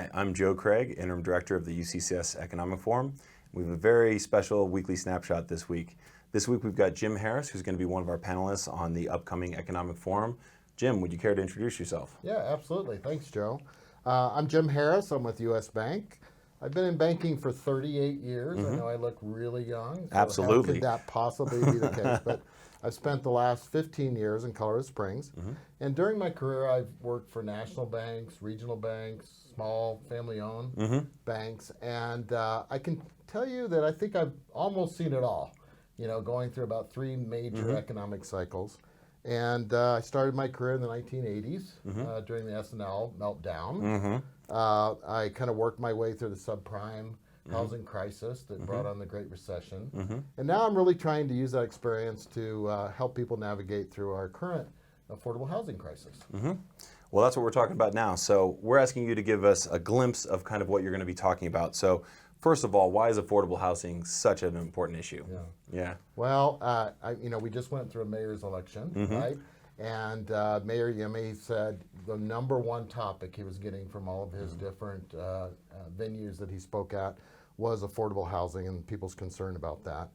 Hi, I'm Joe Craig, Interim Director of the UCCS Economic Forum. We have a very special weekly snapshot this week. This week we've got Jim Harris, who's going to be one of our panelists on the upcoming Economic Forum. Jim, would you care to introduce yourself? Yeah, absolutely. Thanks, Joe. I'm Jim Harris. I'm with U.S. Bank. I've been in banking for 38 years. I know I look really young. So Absolutely. How could that possibly be the case? But I've spent the last 15 years in Colorado Springs. And during my career, I've worked for national banks, regional banks, small family-owned banks. And I can tell you that I think I've almost seen it all, going through about 3 major economic cycles. And I started my career in the 1980s during the S&L meltdown. I kind of worked my way through the subprime housing crisis that brought on the Great Recession. And now I'm really trying to use that experience to help people navigate through our current affordable housing crisis. Well, that's what we're talking about now. So we're asking you to give us a glimpse of kind of what you're going to be talking about. So first of all, why is affordable housing such an important issue? Yeah. Well, we just went through a mayor's election, right? And Mayor Yimmy said the number one topic he was getting from all of his different venues that he spoke at was affordable housing and people's concern about that.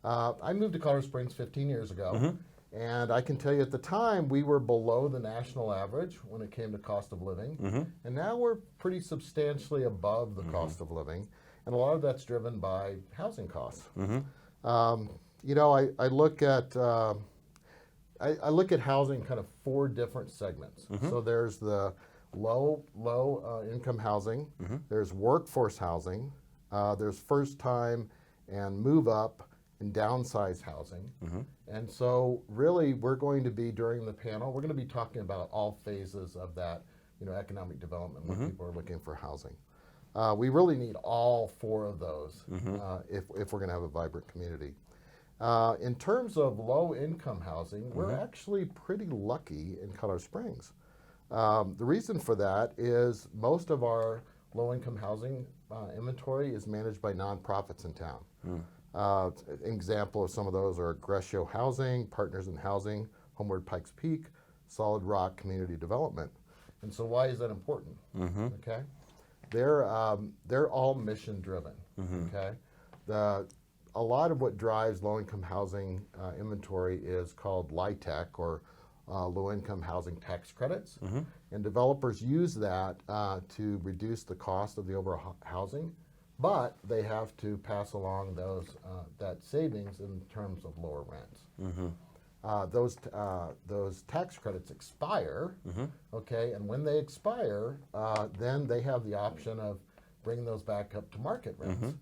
I moved to Colorado Springs 15 years ago, and I can tell you at the time we were below the national average when it came to cost of living, and now we're pretty substantially above the cost of living. And a lot of that's driven by housing costs. I look at I look at housing kind of 4 different segments. So there's the low income housing. There's workforce housing. There's first time and move up and downsize housing. And so really we're going to be during the panel, we're going to be talking about all phases of that economic development when people are looking for housing. We really need all 4 of those if we're going to have a vibrant community. In terms of low-income housing, we're actually pretty lucky in Colorado Springs. The reason for that is most of our low-income housing inventory is managed by nonprofits in town. An example of some of those are Greshio Housing, Partners in Housing, Homeward Pikes Peak, Solid Rock Community Development. And so why is that important? Okay. They're all mission driven. Okay, a lot of what drives low-income housing inventory is called LIHTC, or low-income housing tax credits, and developers use that to reduce the cost of the overall housing, but they have to pass along that savings in terms of lower rents. Those tax credits expire, okay, and when they expire, then they have the option of bringing those back up to market rents.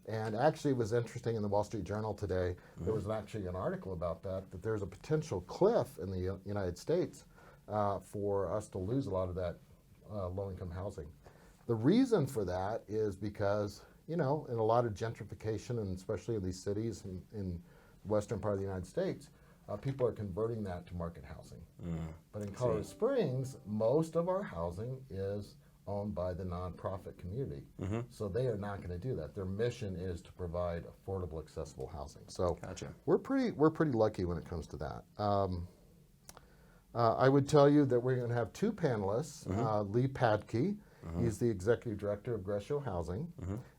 And actually it was interesting in the Wall Street Journal today, there was actually an article about that there's a potential cliff in the United States for us to lose a lot of that low-income housing. The reason for that is because, in a lot of gentrification, and especially in these cities in the western part of the United States, people are converting that to market housing. But in Colorado Springs, most of our housing is owned by the nonprofit community. So they are not going to do that. Their mission is to provide affordable, accessible housing. So we're pretty lucky when it comes to that. I would tell you that we're going to have 2 panelists, Lee Padkey, he's the Executive Director of Greshio Housing,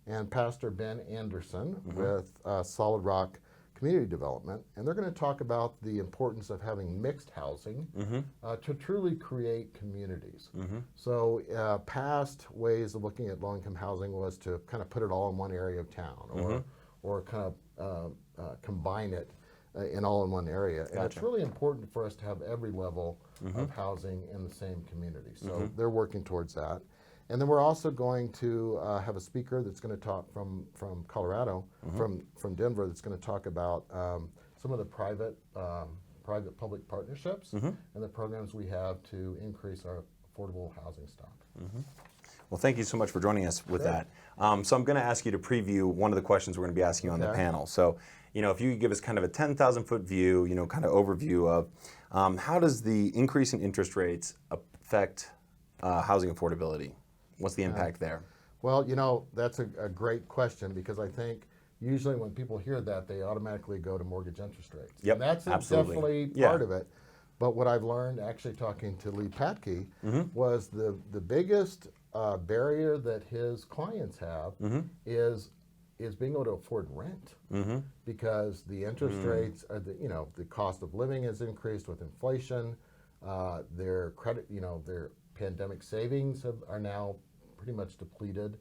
and Pastor Ben Anderson with Solid Rock Community Development, and they're going to talk about the importance of having mixed housing to truly create communities. So past ways of looking at low-income housing was to kind of put it all in one area of town, or kind of combine it all in one area. And it's really important for us to have every level of housing in the same community. So they're working towards that. And then we're also going to have a speaker that's going to talk from Colorado, from Denver, that's going to talk about some of the private-public partnerships and the programs we have to increase our affordable housing stock. Well, thank you so much for joining us with that. So I'm going to ask you to preview one of the questions we're going to be asking you on the panel. So, if you could give us kind of a 10,000-foot view, kind of overview of how does the increase in interest rates affect housing affordability? What's the impact there? Well, that's a great question, because I think usually when people hear that, they automatically go to mortgage interest rates. Yep, and that's definitely part of it. But what I've learned actually talking to Lee Padkey was the biggest barrier that his clients have is being able to afford rent because the interest rates are the cost of living has increased with inflation. Their credit, their pandemic savings are now pretty much depleted.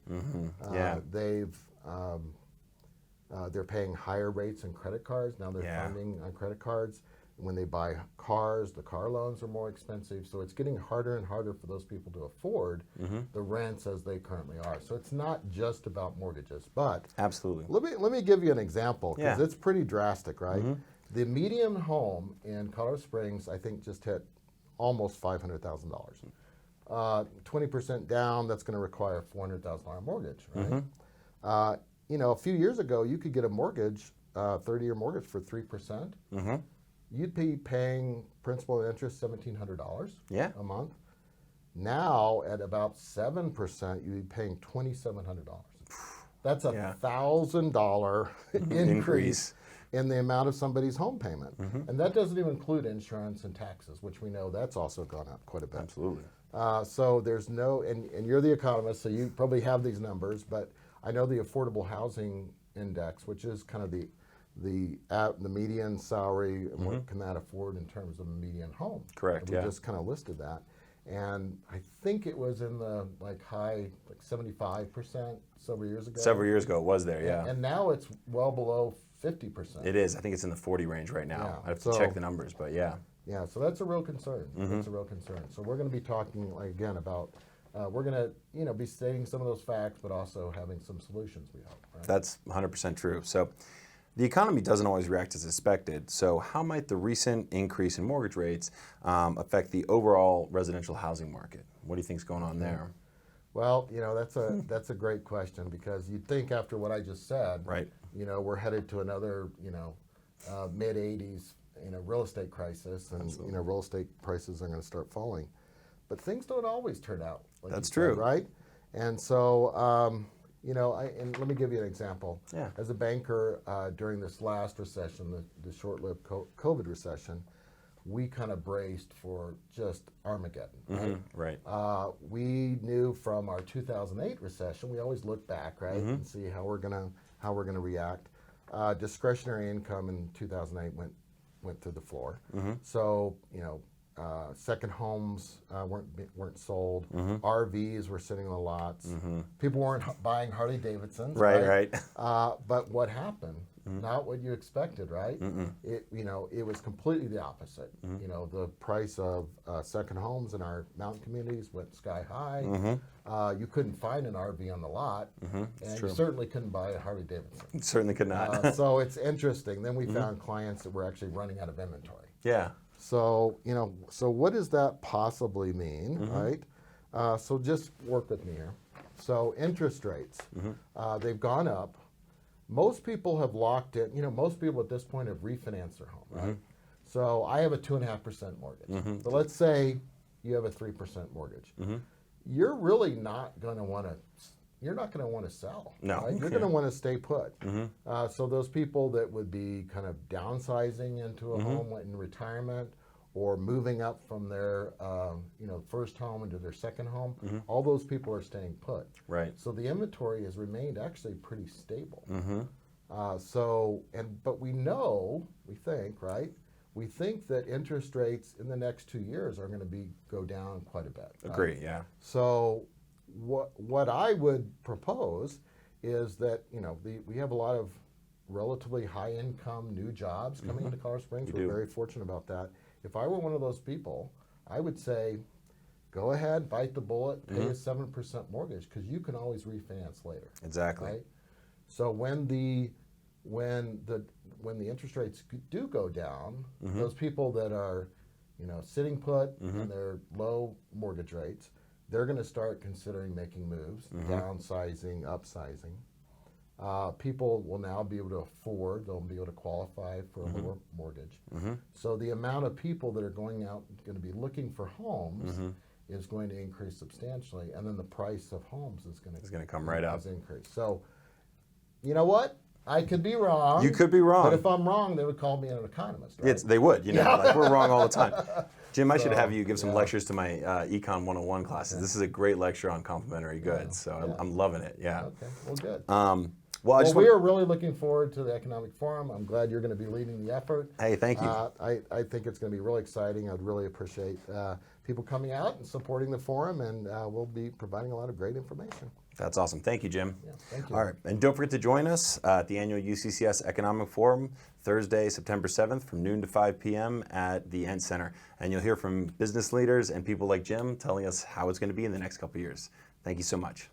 They're paying higher rates on credit cards. Now they're funding on credit cards. When they buy cars, the car loans are more expensive. So it's getting harder and harder for those people to afford the rents as they currently are. So it's not just about mortgages. But absolutely. Let me give you an example because it's pretty drastic, right? The median home in Colorado Springs, I think, just hit almost $500,000. 20% down, that's going to require a $400,000 mortgage, right? A few years ago, you could get a mortgage, 30-year mortgage for 3%. You'd be paying principal and interest $1,700 a month. Now, at about 7%, you'd be paying $2,700. That's a $1,000 increase in the amount of somebody's home payment. And that doesn't even include insurance and taxes, which we know that's also gone up quite a bit. Absolutely. So there's no, and you're the economist, so you probably have these numbers, but I know the Affordable Housing Index, which is kind of the median salary and what can that afford in terms of a median home. Correct. And we just kind of listed that, and I think it was in the high 75% several years ago. Several years ago, it was there. Yeah. And now it's well below 50%. It is. I think it's in the 40 range right now. I have to check the numbers, but yeah. Yeah. So that's a real concern. That's a real concern. So we're going to be talking again about. We're going to, be stating some of those facts, but also having some solutions. We hope. Right? That's 100% true. So. The economy doesn't always react as expected, so how might the recent increase in mortgage rates affect the overall residential housing market? What do you think is going on there? Well, that's a great question because you'd think after what I just said, right? We're headed to another, mid 80s, real estate crisis, and real estate prices are going to start falling, but things don't always turn out like that's true, right? And so. And let me give you an example. Yeah. As a banker, during this last recession, the short-lived COVID recession, we kind of braced for just Armageddon. Right. We knew from our 2008 recession, we always look back, right, and see how we're gonna react. Discretionary income in 2008 went through the floor. So second homes weren't sold. RVs were sitting on the lots. People weren't buying Harley Davidsons. Right. But what happened? Not what you expected, right? It was completely the opposite. The price of second homes in our mountain communities went sky high. You couldn't find an RV on the lot, and you certainly couldn't buy a Harley Davidson. You certainly could not. So it's interesting. Then we found clients that were actually running out of inventory. Yeah. So, so what does that possibly mean, right? So just work with me here. So interest rates, they've gone up. Most people have locked in, most people at this point have refinanced their home, right? So I have a 2.5% mortgage. So let's say you have a 3% mortgage. You're really not going to want to sell. No. Right? You're going to want to stay put. So those people that would be kind of downsizing into a home in retirement or moving up from their first home into their second home, all those people are staying put. Right. So the inventory has remained actually pretty stable. But we think that interest rates in the next 2 years are going to go down quite a bit. Agree. Right? Yeah. So what I would propose is that we have a lot of relatively high income new jobs coming into Colorado Springs. We're very fortunate about that. If I were one of those people, I would say, go ahead, bite the bullet, pay a 7% mortgage because you can always refinance later. Exactly. Right? So when the interest rates do go down, those people that are sitting put and their low mortgage rates, they're going to start considering making moves, downsizing, upsizing. People will now be able to afford, they'll be able to qualify for a lower mortgage. So the amount of people that are going to be looking for homes is going to increase substantially, and then the price of homes is going to come right up. Increase. So, you know what? I could be wrong. You could be wrong. But if I'm wrong, they would call me an economist, right? They would. We're wrong all the time. Jim, I should have you give some lectures to my Econ 101 classes. Okay. This is a great lecture on complementary goods, so I'm loving it. Yeah. Okay, well, good. Well, we are really looking forward to the Economic Forum. I'm glad you're going to be leading the effort. Hey, thank you. I think it's going to be really exciting. I'd really appreciate people coming out and supporting the forum, and we'll be providing a lot of great information. That's awesome. Thank you, Jim. Yeah, thank you. All right, and don't forget to join us at the annual UCCS Economic Forum, Thursday, September 7th from noon to 5 p.m. at the Ent Center. And you'll hear from business leaders and people like Jim telling us how it's going to be in the next couple of years. Thank you so much.